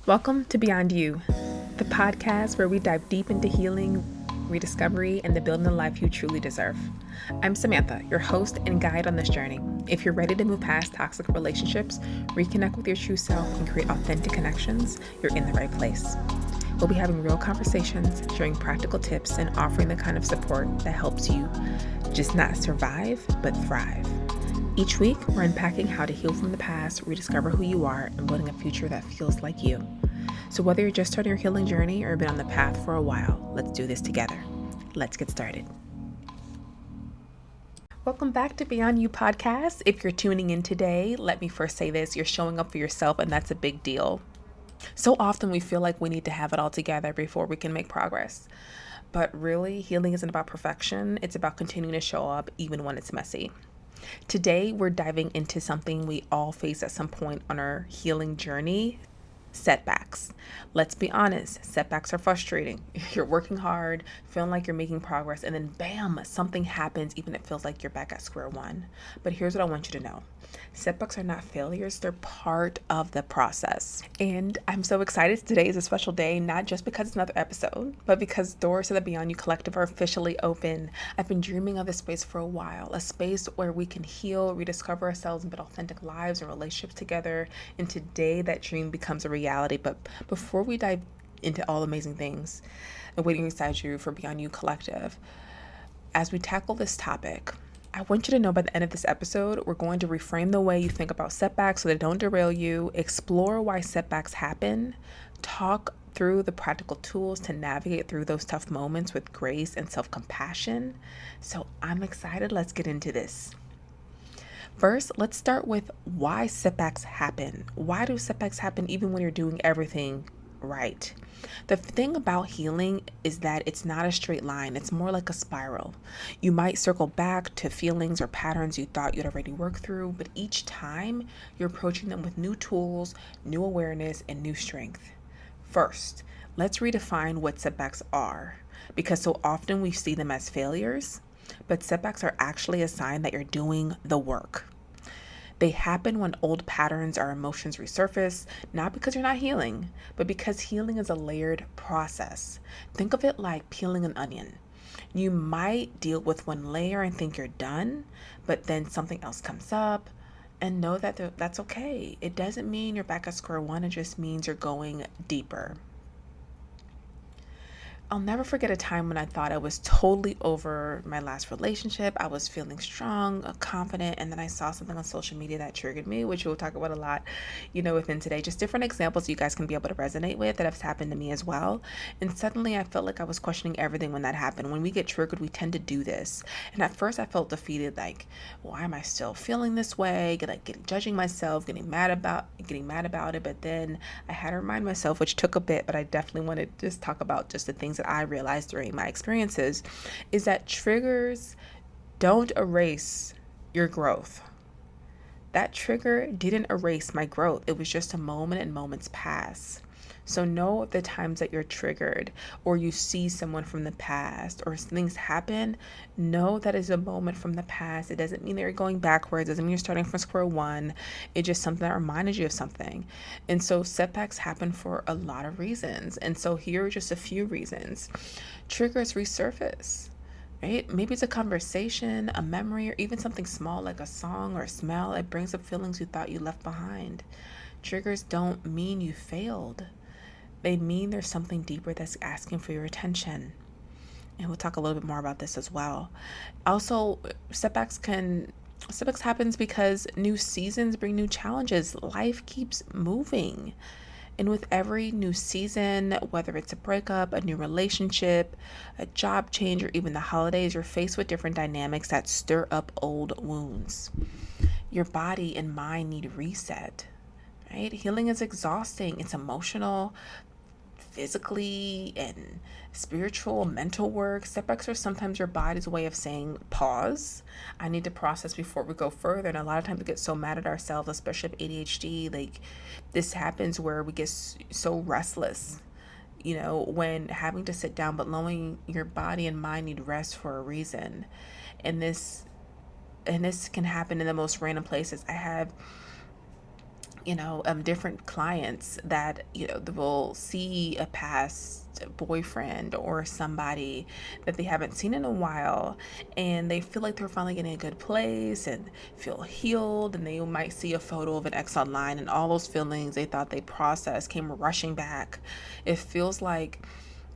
Welcome to Beyond You, the podcast where we dive deep into healing, rediscovery, and the building the life you truly deserve. I'm Samantha, your host and guide on this journey. If you're ready to move past toxic relationships, reconnect with your true self, and create authentic connections, you're in the right place. We'll be having real conversations, sharing practical tips, and offering the kind of support that helps you just not survive, but thrive. Each week, we're unpacking how to heal from the past, rediscover who you are, and building a future that feels like you. So whether you're just starting your healing journey or been on the path for a while, let's do this together. Let's get started. Welcome back to Beyond You podcast. If you're tuning in today, let me first say this: you're showing up for yourself, and that's a big deal. So often we feel like we need to have it all together before we can make progress. But really, healing isn't about perfection. It's about continuing to show up even when it's messy. Today, we're diving into something we all face at some point on our healing journey: setbacks. Let's be honest, setbacks are frustrating. You're working hard, feeling like you're making progress, and then bam, something happens, even if it feels like you're back at square one. But here's what I want you to know. Setbacks are not failures, they're part of the process. And I'm so excited. Today is a special day, not just because it's another episode, but because doors to the Beyond You Collective are officially open. I've been dreaming of this space for a while, a space where we can heal, rediscover ourselves, and build authentic lives and relationships together. And today that dream becomes a reality. But before we dive into all amazing things waiting beside you for Beyond You Collective, as we tackle this topic, I want you to know by the end of this episode, we're going to reframe the way you think about setbacks so they don't derail you, explore why setbacks happen, talk through the practical tools to navigate through those tough moments with grace and self-compassion. So I'm excited. Let's get into this. First, let's start with why setbacks happen. Why do setbacks happen even when you're doing everything right? The thing about healing is that it's not a straight line. It's more like a spiral. You might circle back to feelings or patterns you thought you'd already worked through, but each time you're approaching them with new tools, new awareness, and new strength. First, let's redefine what setbacks are, because so often we see them as failures, but setbacks are actually a sign that you're doing the work. They happen when old patterns or emotions resurface, not because you're not healing, but because healing is a layered process. Think of it like peeling an onion. You might deal with one layer and think you're done, but then something else comes up, and know that that's okay. It doesn't mean you're back at square one, it just means you're going deeper. I'll never forget a time when I thought I was totally over my last relationship. I was feeling strong, confident, and then I saw something on social media that triggered me, which we'll talk about a lot, within today. Just different examples you guys can be able to resonate with that have happened to me as well. And suddenly I felt like I was questioning everything when that happened. When we get triggered, we tend to do this. And at first I felt defeated, like, why am I still feeling this way? Judging myself, getting mad about it. But then I had to remind myself, which took a bit, but I definitely want to just talk about just the things that I realized during my experiences, is that triggers don't erase your growth. That trigger didn't erase my growth. It was just a moment, and moments pass. So know the times that you're triggered, or you see someone from the past, or things happen, know that is a moment from the past. It doesn't mean that you're going backwards. It doesn't mean you're starting from square one. It's just something that reminded you of something. And so setbacks happen for a lot of reasons. And so here are just a few reasons. Triggers resurface. Right? Maybe it's a conversation, a memory, or even something small like a song or a smell. It brings up feelings you thought you left behind. Triggers don't mean you failed. They mean there's something deeper that's asking for your attention. And we'll talk a little bit more about this as well. Also, setbacks happens because new seasons bring new challenges. Life keeps moving. And with every new season, whether it's a breakup, a new relationship, a job change, or even the holidays, you're faced with different dynamics that stir up old wounds. Your body and mind need reset, right? Healing is exhausting. It's emotional, physically, and spiritual, mental work. Setbacks are sometimes your body's way of saying, pause. I need to process before we go further. And a lot of times we get so mad at ourselves, especially with ADHD. Like, this happens where we get so restless, when having to sit down, but knowing your body and mind need rest for a reason. And this can happen in the most random places. I have different clients that, will see a past boyfriend or somebody that they haven't seen in a while, and they feel like they're finally getting a good place and feel healed, and they might see a photo of an ex online, and all those feelings they thought they processed came rushing back. It feels like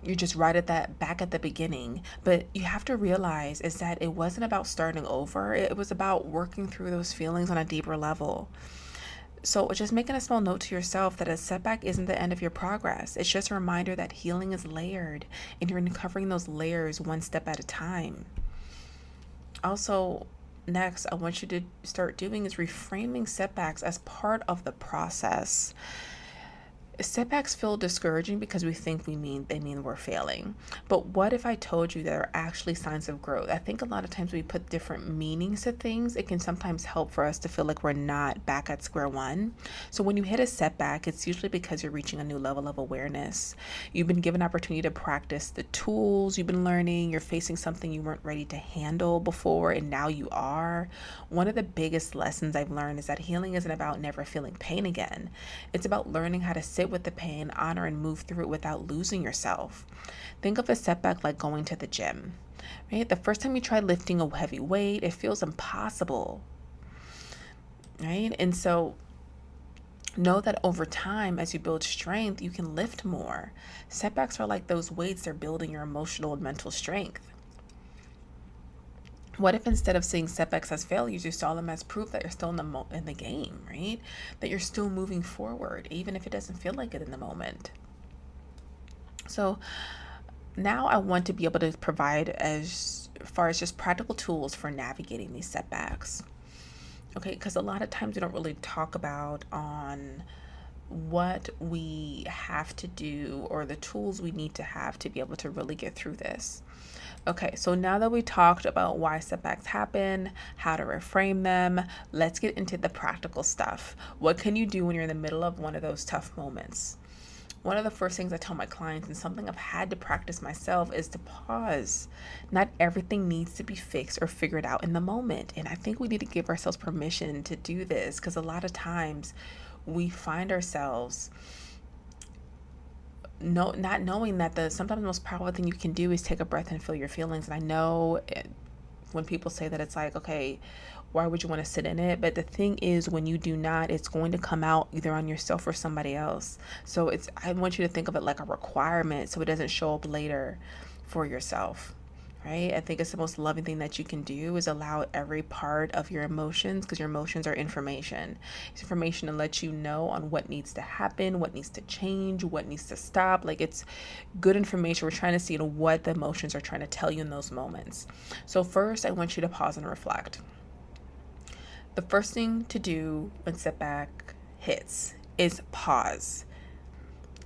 you're just right at that back at the beginning. But you have to realize is that it wasn't about starting over. It was about working through those feelings on a deeper level. So just making a small note to yourself that a setback isn't the end of your progress. It's just a reminder that healing is layered and you're uncovering those layers one step at a time. Also, next, I want you to start doing is reframing setbacks as part of the process. Setbacks feel discouraging because we think they mean we're failing. But what if I told you there are actually signs of growth? I think a lot of times we put different meanings to things. It can sometimes help for us to feel like we're not back at square one. So when you hit a setback, it's usually because you're reaching a new level of awareness. You've been given opportunity to practice the tools you've been learning. You're facing something you weren't ready to handle before, and now you are. One of the biggest lessons I've learned is that healing isn't about never feeling pain again. It's about learning how to sit with the pain, honor and move through it without losing yourself. Think of a setback like going to the gym, right? The first time you try lifting a heavy weight, it feels impossible, right? And so know that over time, as you build strength, you can lift more. Setbacks are like those weights, they're building your emotional and mental strength. What if instead of seeing setbacks as failures, you saw them as proof that you're still in the game, right? That you're still moving forward, even if it doesn't feel like it in the moment. So now I want to be able to provide as far as just practical tools for navigating these setbacks. Okay, because a lot of times we don't really talk about on what we have to do or the tools we need to have to be able to really get through this. Okay, so now that we talked about why setbacks happen, how to reframe them, let's get into the practical stuff. What can you do when you're in the middle of one of those tough moments? One of the first things I tell my clients, and something I've had to practice myself, is to pause. Not everything needs to be fixed or figured out in the moment. And I think we need to give ourselves permission to do this, because a lot of times we find ourselves not knowing that sometimes the most powerful thing you can do is take a breath and feel your feelings. And I know when people say that, it's like, okay, why would you want to sit in it? But the thing is, when you do not, it's going to come out either on yourself or somebody else. So I want you to think of it like a requirement so it doesn't show up later for yourself. Right? I think it's the most loving thing that you can do is allow every part of your emotions, because your emotions are information. It's information to let you know on what needs to happen, what needs to change, what needs to stop. Like, it's good information. We're trying to see what the emotions are trying to tell you in those moments. So first, I want you to pause and reflect. The first thing to do when setback hits is pause.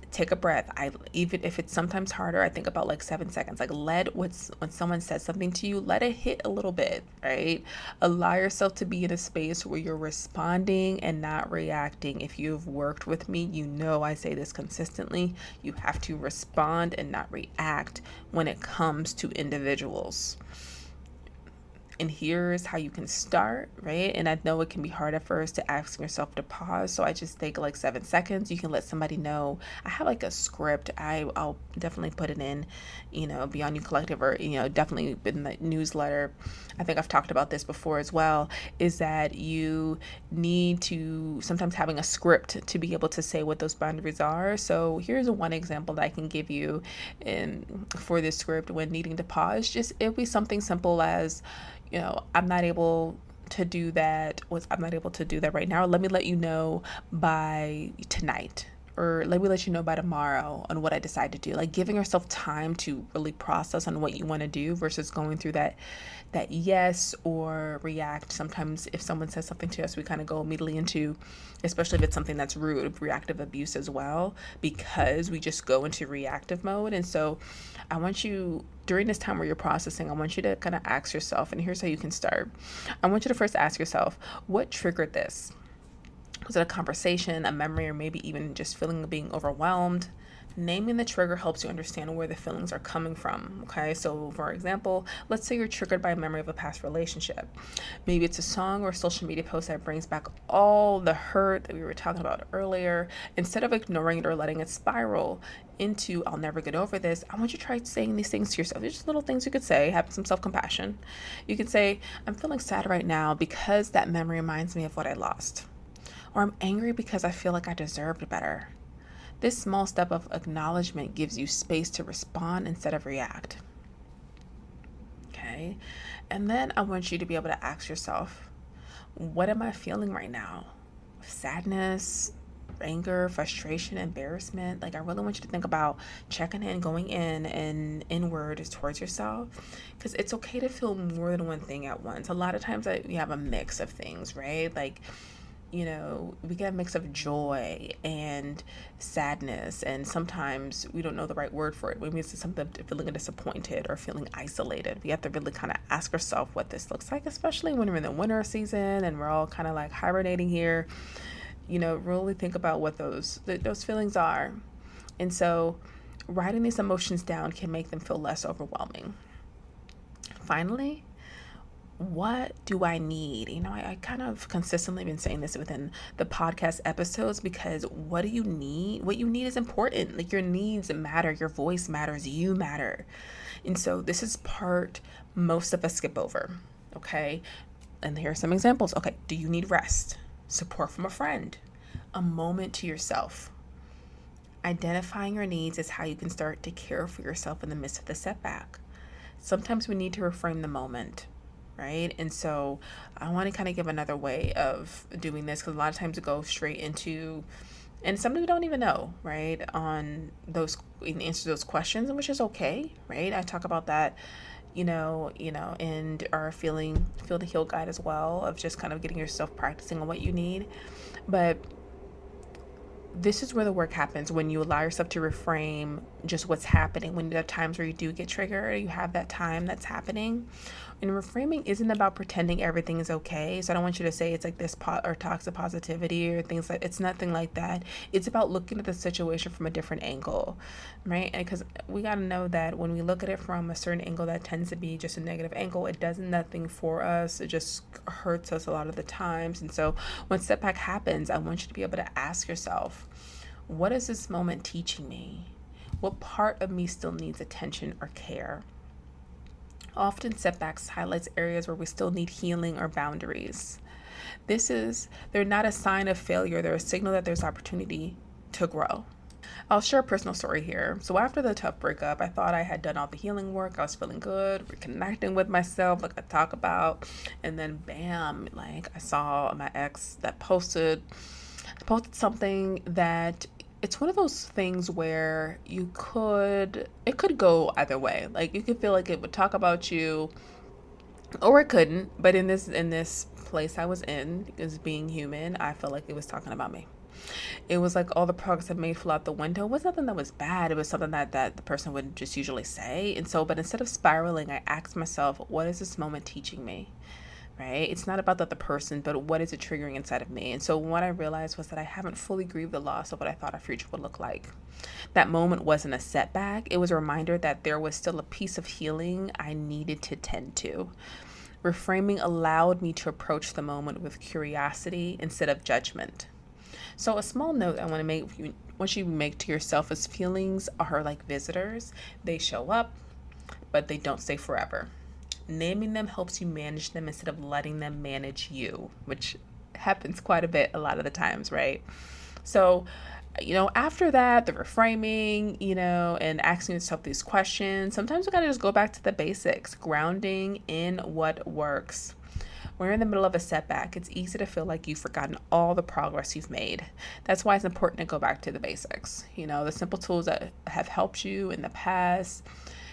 Take a breath. Even if it's sometimes harder, I think about like 7 seconds. Like, when someone says something to you, let it hit a little bit, right? Allow yourself to be in a space where you're responding and not reacting. If you've worked with me, you know I say this consistently. You have to respond and not react when it comes to individuals. And here's how you can start, right? And I know it can be hard at first to ask yourself to pause. So I just take like 7 seconds. You can let somebody know. I have like a script. I'll definitely put it in, Beyond You Collective, or, definitely in the newsletter. I think I've talked about this before as well, is that you need to sometimes having a script to be able to say what those boundaries are. So here's one example that I can give you for this script when needing to pause. It'll be something simple as, I'm not able to do that. I'm not able to do that right now. Let me let you know by tonight, or let me let you know by tomorrow on what I decide to do. Like, giving yourself time to really process on what you want to do versus going through that yes or react. Sometimes if someone says something to us, we kind of go immediately into, especially if it's something that's rude, reactive abuse as well, because we just go into reactive mode. And so I want you, during this time where you're processing, I want you to kind of ask yourself, and here's how you can start. I want you to first ask yourself, what triggered this? Was it a conversation, a memory, or maybe even just feeling of being overwhelmed? Naming the trigger helps you understand where the feelings are coming from. Okay, so for example, let's say you're triggered by a memory of a past relationship. Maybe it's a song or a social media post that brings back all the hurt that we were talking about earlier. Instead of ignoring it or letting it spiral into I'll never get over this, I want you to try saying these things to yourself. There's just little things you could say, having some self-compassion. You could say, I'm feeling sad right now because that memory reminds me of what I lost. Or I'm angry because I feel like I deserved better. This small step of acknowledgement gives you space to respond instead of react. Okay? And then I want you to be able to ask yourself, what am I feeling right now? Sadness, anger, frustration, embarrassment? Like, I really want you to think about checking in, going in and inward towards yourself, because it's okay to feel more than one thing at once. A lot of times we have a mix of things, right? Like, we get a mix of joy and sadness, and sometimes we don't know the right word for it. Maybe it's something feeling disappointed or feeling isolated. We have to really kind of ask ourselves what this looks like, especially when we're in the winter season and we're all kind of like hibernating here. Really think about what those feelings are. And so writing these emotions down can make them feel less overwhelming. Finally, what do I need? I kind of consistently been saying this within the podcast episodes, because what do you need? What you need is important. Like, your needs matter, your voice matters, you matter. And so this is part most of us skip over. Okay. And here are some examples. Okay. Do you need rest? Support from a friend? A moment to yourself? Identifying your needs is how you can start to care for yourself in the midst of the setback. Sometimes we need to reframe the moment. Right? And so I want to kind of give another way of doing this, because a lot of times it goes straight into, and something we don't even know, right? On those, in answer to those questions, which is okay, right? I talk about that, and our Feel to Heal guide as well, of just kind of getting yourself practicing on what you need. But this is where the work happens, when you allow yourself to reframe just what's happening. When there are times where you do get triggered, you have that time that's happening. And reframing isn't about pretending everything is okay. So I don't want you to say it's like this or toxic positivity or things like, it's nothing like that. It's about looking at the situation from a different angle, right? Because we got to know that when we look at it from a certain angle that tends to be just a negative angle, it does nothing for us. It just hurts us a lot of the times. And so when setback happens, I want you to be able to ask yourself, what is this moment teaching me? What part of me still needs attention or care? Often setbacks highlights areas where we still need healing or boundaries. They're not a sign of failure. They're a signal that there's opportunity to grow. I'll share a personal story here. So after the tough breakup, I thought I had done all the healing work. I was feeling good, reconnecting with myself, like I talk about. And then bam, like I saw my ex that posted something that, it's one of those things where it could go either way. Like, you could feel like it would talk about you, or it couldn't. But in this place I was in, because being human, I felt like it was talking about me. It was like all the progress I made flew out the window. It was nothing that was bad. It was something that the person would just usually say. And so, but instead of spiraling, I asked myself, what is this moment teaching me? Right? It's not about the other person, but what is it triggering inside of me? And so what I realized was that I haven't fully grieved the loss of what I thought our future would look like. That moment wasn't a setback. It was a reminder that there was still a piece of healing I needed to tend to. Reframing allowed me to approach the moment with curiosity instead of judgment. So a small note I want you make to yourself is, feelings are like visitors. They show up, but they don't stay forever. Naming them helps you manage them instead of letting them manage you, which happens quite a bit a lot of the times, right? So, after that, the reframing, and asking yourself these questions, sometimes we got to just go back to the basics, grounding in what works. When you're in the middle of a setback, it's easy to feel like you've forgotten all the progress you've made. That's why it's important to go back to the basics. The simple tools that have helped you in the past.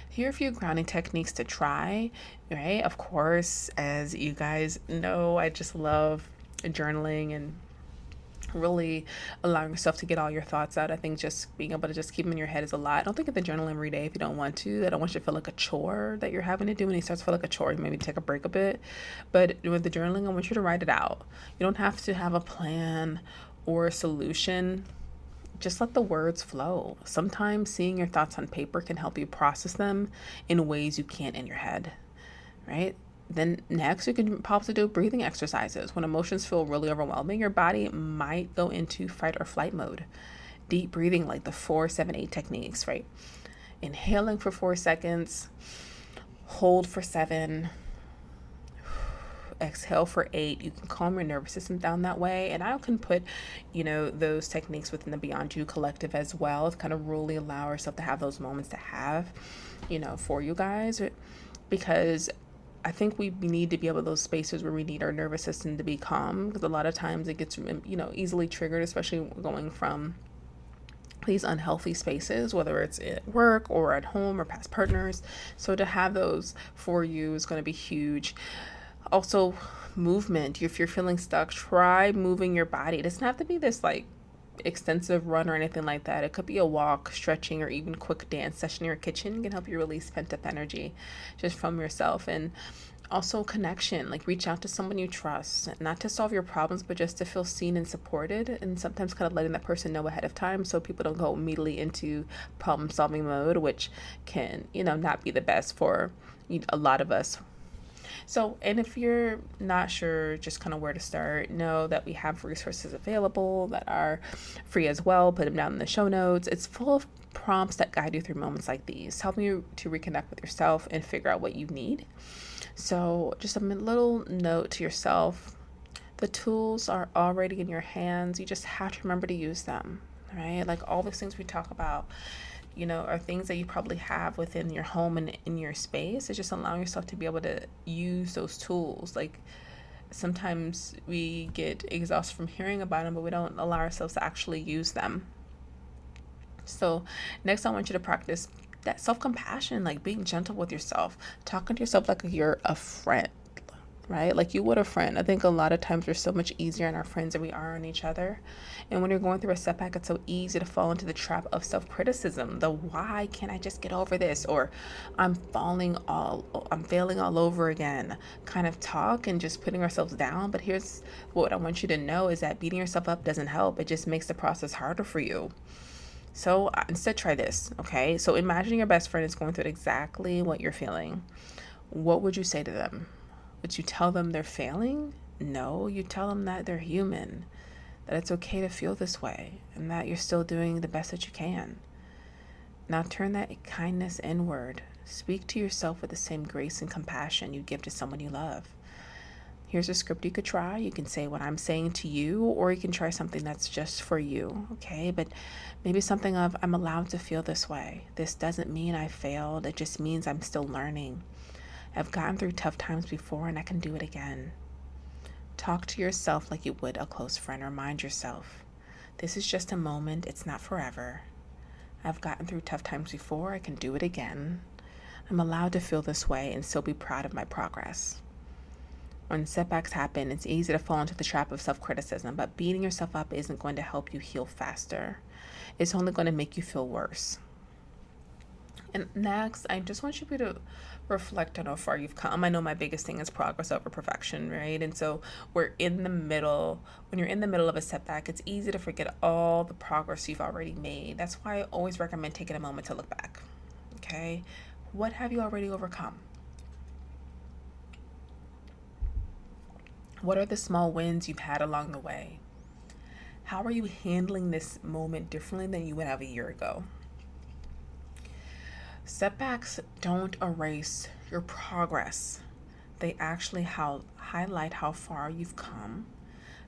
Here are a few grounding techniques to try, right? Of course, as you guys know, I just love journaling and really allowing yourself to get all your thoughts out. I think just being able to just keep them in your head is a lot. Don't think of the journal every day if you don't want to. I don't want you to feel like a chore that you're having to do. When it starts to feel like a chore, maybe take a break a bit. But with the journaling, I want you to write it out. You don't have to have a plan or a solution. Just let the words flow. Sometimes seeing your thoughts on paper can help you process them in ways you can't in your head, right? Then next, you can possibly do breathing exercises. When emotions feel really overwhelming, your body might go into fight or flight mode. Deep breathing, like the 4-7-8 techniques, right? Inhaling for 4 seconds, hold for 7, exhale for 8. You can calm your nervous system down that way. And I can put, those techniques within the Beyond You collective as well to kind of really allow ourselves to have those moments to have, for you guys, because I think we need to be able to those spaces where we need our nervous system to be calm, because a lot of times it gets, easily triggered, especially going from these unhealthy spaces, whether it's at work or at home or past partners. So to have those for you is going to be huge. Also, movement. If you're feeling stuck, try moving your body. It doesn't have to be this like extensive run or anything like that. It could be a walk, stretching, or even quick dance session in your kitchen can help you release pent up energy just from yourself. And also connection, like reach out to someone you trust, not to solve your problems, but just to feel seen and supported. And sometimes kind of letting that person know ahead of time so people don't go immediately into problem solving mode, which can, not be the best for a lot of us. So, and if you're not sure just kind of where to start, know that we have resources available that are free as well. Put them down in the show notes. It's full of prompts that guide you through moments like these, helping you to reconnect with yourself and figure out what you need. So just a little note to yourself. The tools are already in your hands. You just have to remember to use them, right? Like all these things we talk about, are things that you probably have within your home and in your space. It's just allowing yourself to be able to use those tools. Like sometimes we get exhausted from hearing about them, but we don't allow ourselves to actually use them. So next, I want you to practice that self-compassion, like being gentle with yourself, talking to yourself like you're a friend, right? Like you would a friend. I think a lot of times we're so much easier on our friends than we are on each other. And when you're going through a setback, it's so easy to fall into the trap of self-criticism. The why can't I just get over this? Or I'm failing all over again kind of talk, and just putting ourselves down. But here's what I want you to know is that beating yourself up doesn't help. It just makes the process harder for you. So instead, try this, okay? So imagine your best friend is going through exactly what you're feeling. What would you say to them? Would you tell them they're failing? No, you tell them that they're human, that it's okay to feel this way, and that you're still doing the best that you can. Now turn that kindness inward. Speak to yourself with the same grace and compassion you give to someone you love. Here's a script you could try. You can say what I'm saying to you, or you can try something that's just for you, okay? But maybe something of, I'm allowed to feel this way. This doesn't mean I failed. It just means I'm still learning. I've gotten through tough times before, and I can do it again. Talk to yourself like you would a close friend. Remind yourself, this is just a moment. It's not forever. I've gotten through tough times before. I can do it again. I'm allowed to feel this way and still be proud of my progress. When setbacks happen, it's easy to fall into the trap of self-criticism, but beating yourself up isn't going to help you heal faster. It's only going to make you feel worse. And next, I just want you to reflect on how far you've come. I know my biggest thing is progress over perfection, right? And so when you're in the middle of a setback, it's easy to forget all the progress you've already made. That's why I always recommend taking a moment to look back, okay? What have you already overcome? What are the small wins you've had along the way? How are you handling this moment differently than you would have a year ago? Setbacks don't erase your progress. They actually highlight how far you've come.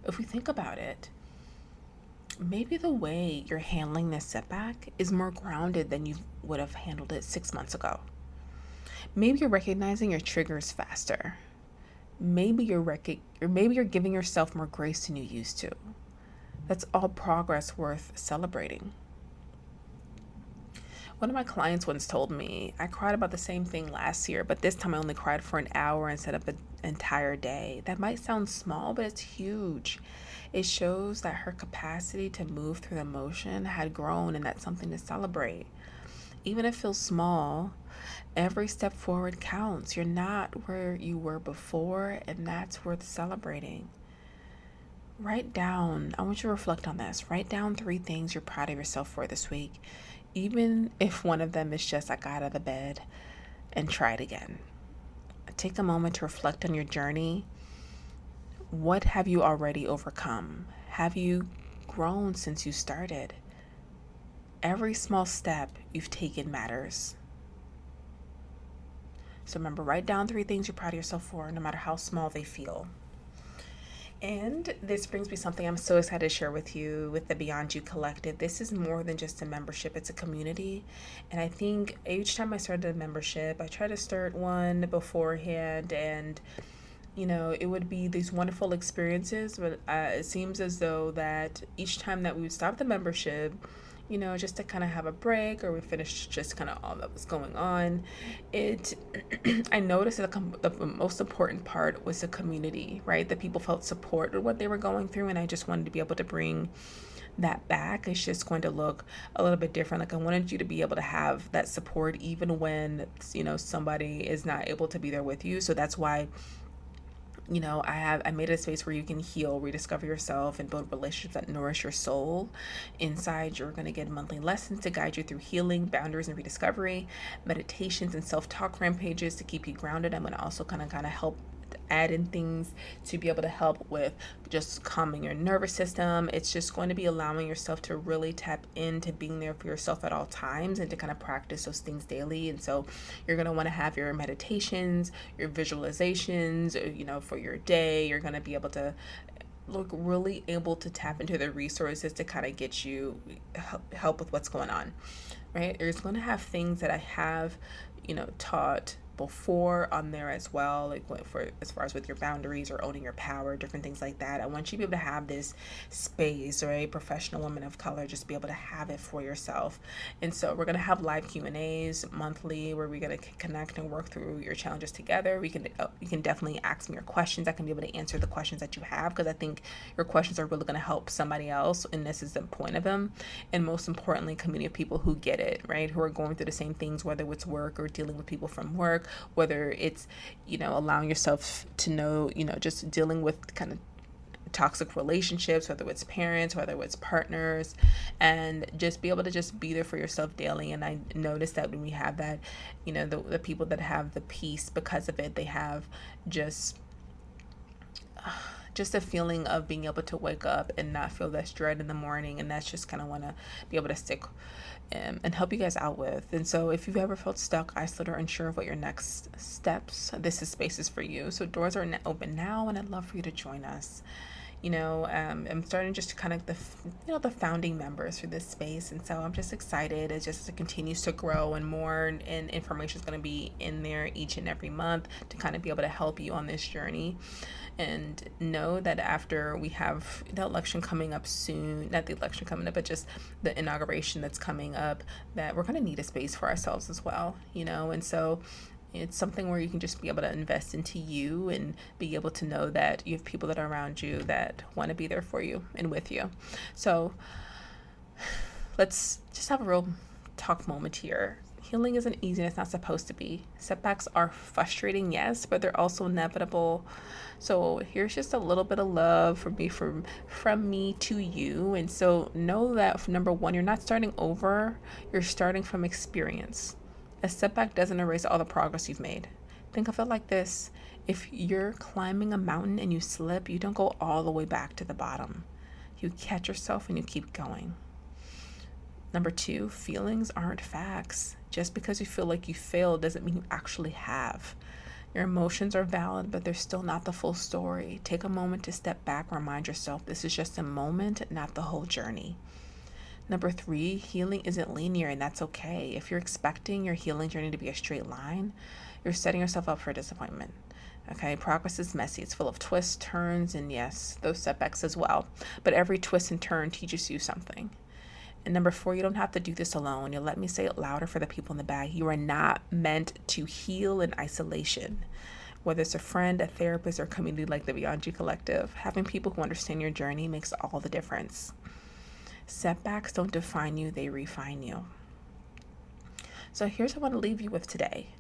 If we think about it, maybe the way you're handling this setback is more grounded than you would have handled it 6 months ago. Maybe you're recognizing your triggers faster. Maybe you're giving yourself more grace than you used to. That's all progress worth celebrating. One of my clients once told me, I cried about the same thing last year, but this time I only cried for an hour instead of an entire day. That might sound small, but it's huge. It shows that her capacity to move through the emotion had grown, and that's something to celebrate. Even if it feels small, every step forward counts. You're not where you were before, and that's worth celebrating. Write down, I want you to reflect on this. Write down 3 things you're proud of yourself for this week, even if one of them is just I got out of the bed, and try it again. Take a moment to reflect on your journey. What have you already overcome? Have you grown since you started? Every small step you've taken matters. So remember, write down 3 things you're proud of yourself for, no matter how small they feel. And this brings me something I'm so excited to share with you with the Beyond You Collective. This is more than just a membership, it's a community. And I think each time I started a membership, I try to start one beforehand, and it would be these wonderful experiences, but it seems as though that each time that we would stop the membership, just to kind of have a break, or we finished just kind of all that was going on, I noticed that the most important part was the community, right? That people felt support with what they were going through, and I just wanted to be able to bring that back. It's just going to look a little bit different. Like, I wanted you to be able to have that support even when, somebody is not able to be there with you. So that's why I made it a space where you can heal, rediscover yourself, and build relationships that nourish your soul. Inside, you're going to get monthly lessons to guide you through healing, boundaries, and rediscovery, meditations and self-talk rampages to keep you grounded. I'm going to also kind of help add in things to be able to help with just calming your nervous system. It's just going to be allowing yourself to really tap into being there for yourself at all times, and to kind of practice those things daily. And so you're going to want to have your meditations, your visualizations, for your day. You're going to be able to look really able to tap into the resources to kind of get you help with what's going on, right? You're going to have things that I have, taught before on there as well, like for as far as with your boundaries or owning your power, different things like that. I want you to be able to have this space, or a professional woman of color, just be able to have it for yourself. And so we're going to have live Q&As monthly where we're going to connect and work through your challenges together. You can definitely ask me your questions. I can be able to answer the questions that you have, because I think your questions are really going to help somebody else, and this is the point of them. And most importantly, a community of people who get it, right? Who are going through the same things, whether it's work or dealing with people from work, whether it's, allowing yourself to know, just dealing with kind of toxic relationships, whether it's parents, whether it's partners, and just be able to just be there for yourself daily. And I noticed that when we have that, the people that have the peace because of it, they have just a feeling of being able to wake up and not feel this dread in the morning. And that's just kind of want to be able to stick and help you guys out with. And so if you've ever felt stuck, isolated, or unsure of what your next steps, this is spaces for you. So doors are open now, and I'd love for you to join us. I'm starting just to kind of the founding members for this space. And so I'm just excited as it continues to grow, and more and information is going to be in there each and every month to kind of be able to help you on this journey. And know that after we have the election coming up soon, not the election coming up, but just the inauguration that's coming up, that we're going to need a space for ourselves as well, and so it's something where you can just be able to invest into you and be able to know that you have people that are around you that want to be there for you and with you. So let's just have a real talk moment here. Healing isn't easy, and it's not supposed to be. Setbacks are frustrating, yes, but they're also inevitable. So here's just a little bit of love from me to you. And so know that, number one, you're not starting over, you're starting from experience. A setback doesn't erase all the progress you've made. Think of it like this. If you're climbing a mountain and you slip, you don't go all the way back to the bottom. You catch yourself and you keep going. Number two, feelings aren't facts. Just because you feel like you failed doesn't mean you actually have. Your emotions are valid, but they're still not the full story. Take a moment to step back and remind yourself this is just a moment, not the whole journey. Number three, healing isn't linear, and that's okay. If you're expecting your healing journey to be a straight line, you're setting yourself up for disappointment. Okay, progress is messy. It's full of twists, turns, and yes, those setbacks as well. But every twist and turn teaches you something. And number 4, you don't have to do this alone. You'll let me say it louder for the people in the back. You are not meant to heal in isolation. Whether it's a friend, a therapist, or a community like the Beyond You Collective, having people who understand your journey makes all the difference. Setbacks don't define you, they refine you. So here's what I want to leave you with today.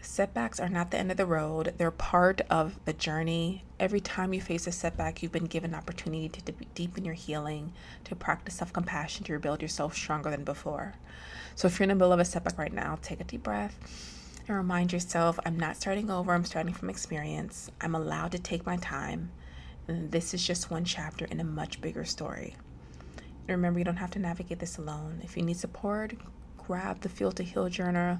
Setbacks are not the end of the road. They're part of the journey. Every time you face a setback, you've been given an opportunity to deepen your healing, to practice self-compassion, to rebuild yourself stronger than before. So if you're in the middle of a setback right now, take a deep breath and remind yourself, I'm not starting over. I'm starting from experience. I'm allowed to take my time. And this is just one chapter in a much bigger story. And remember, you don't have to navigate this alone. If you need support, grab the Feel to Heal journal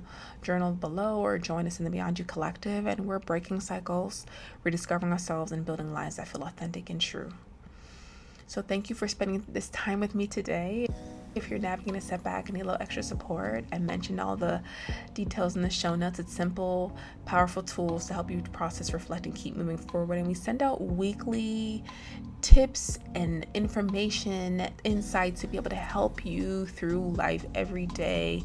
below, or join us in the Beyond You Collective, and we're breaking cycles, rediscovering ourselves, and building lives that feel authentic and true. So thank you for spending this time with me today. If you're navigating a setback and need a little extra support, I mentioned all the details in the show notes. It's simple, powerful tools to help you process, reflect, and keep moving forward. And we send out weekly tips and information, insights to be able to help you through life every day.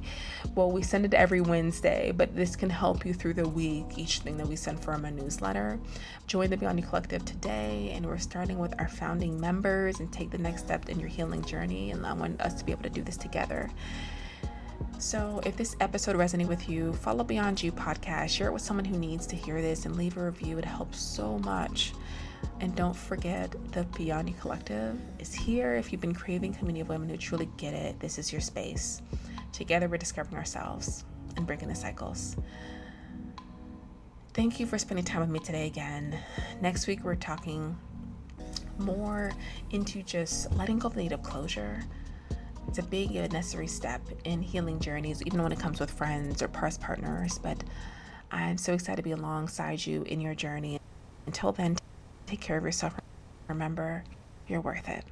Well, we send it every Wednesday, but this can help you through the week, each thing that we send from a newsletter. Join the Beyond You Collective today, and we're starting with our founding members, and take the next step in your healing journey, and I want us to be able to do this together. So if this episode resonated with you, follow Beyond You podcast, share it with someone who needs to hear this, and leave a review. It helps so much. And don't forget, the Beyond You Collective is here. If you've been craving community of women who truly get it, this is your space. Together, we're discovering ourselves and breaking the cycles. Thank you for spending time with me today again. Next week, we're talking more into just letting go of the need of closure. It's a big and necessary step in healing journeys, even when it comes with friends or past partners. But I'm so excited to be alongside you in your journey. Until then, take care of yourself. Remember, you're worth it.